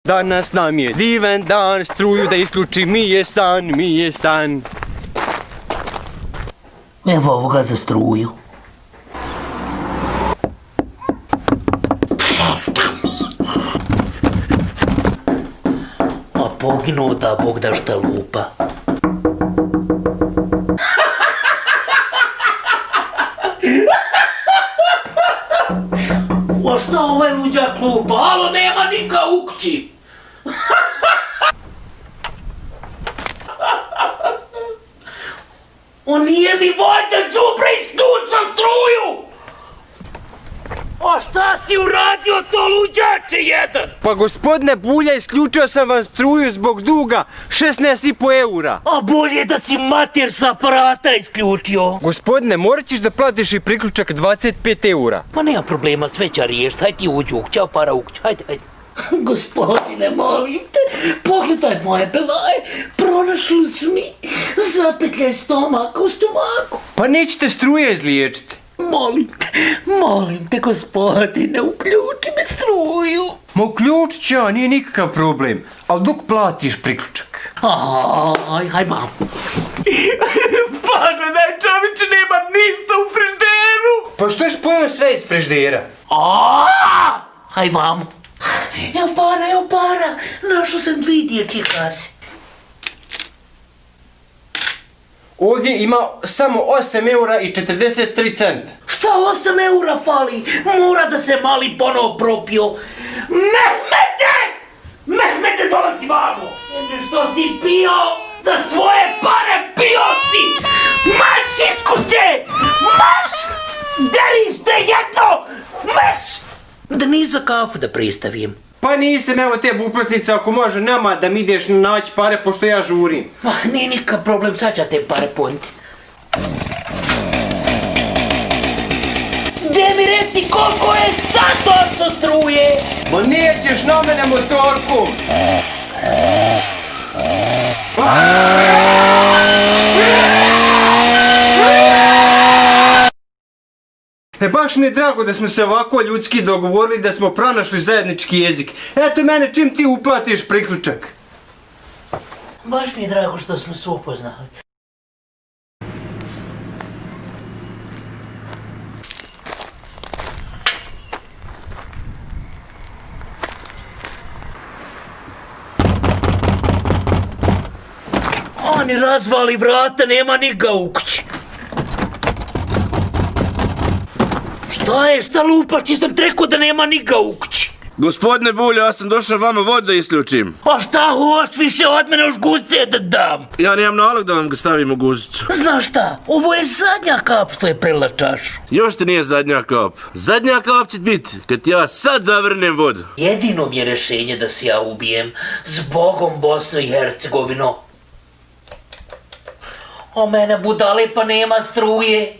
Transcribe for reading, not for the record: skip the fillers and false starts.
Danas nam je divan dan, struju da isključi, mi je san, mi je san. Evo ovoga za struju. A poginuo da Bog da šta lupa. A šta ovaj luđak lupa? Alo, nema nika u kući. On nije mi valjda đubre isključ na struju! A šta si uradio to luđače jedan? Pa gospodine Bulja, isključio sam vam struju zbog duga 16,5 eura. A bolje da si mater s aparata isključio. Gospodine, morat ćeš da platiš i priključak 25 eura. Pa nema problema, sve će riješiti, hajde ti uđi u kuću, para u kuću, hajde. Gospodine, molim te, pogledaj moje belaje, pronašli su mi zapetljaj stomaka u stomaku. Pa nećete struje izliječiti. Molim te, gospodine, uključi mi struju. Ma uključit ću ja, nije nikakav problem, ali dok platiš priključak. Aj vam. Pa gledaj, čoviče, nema ništa u frižderu. Pa što je spojio sve iz friždera? Aj vam. Evo para, našao sam 2 dječje kase. Ovdje ima samo 8 eura i 43 centa. Šta 8 eura fali? Mora da se mali ponovo propio. Mehmete, dolazi vamo! Što si pio? Za svoje pare pio si! Marš iz kuće! Marš! Delište jedno! Marš! Da ni za kafu da pristavim. Pa nisam, evo te uplatnice, ako može nama da mi ideš naći pare, pošto ja žurim. Nije nikakav problem, sad ću te pare poniti. Gdje mi reci koliko je sad točno struje? Ma nećeš na mene motorku! Baš mi je drago da smo se ovako ljudski dogovorili, da smo pronašli zajednički jezik. Eto mene, čim ti uplatiš priključak. Baš mi je drago što smo se upoznali. Oni razvali vrata, nema niga u kući. Šta lupaš, ti sam rekao da nema niga u kući. Gospodine Bulja, ja sam došao vama vodu da isključim. A šta hoć više od mene još guzice da dam? Ja nemam nalog da vam ga stavim u guzicu. Znaš šta, ovo je zadnja kap što je prela čašu. Još ti nije zadnja kap. Zadnja kap će biti kad ja sad zavrnem vodu. Jedino mi je rješenje da se ja ubijem. Zbogom Bosno i Hercegovino. O mene budale, pa nema struje.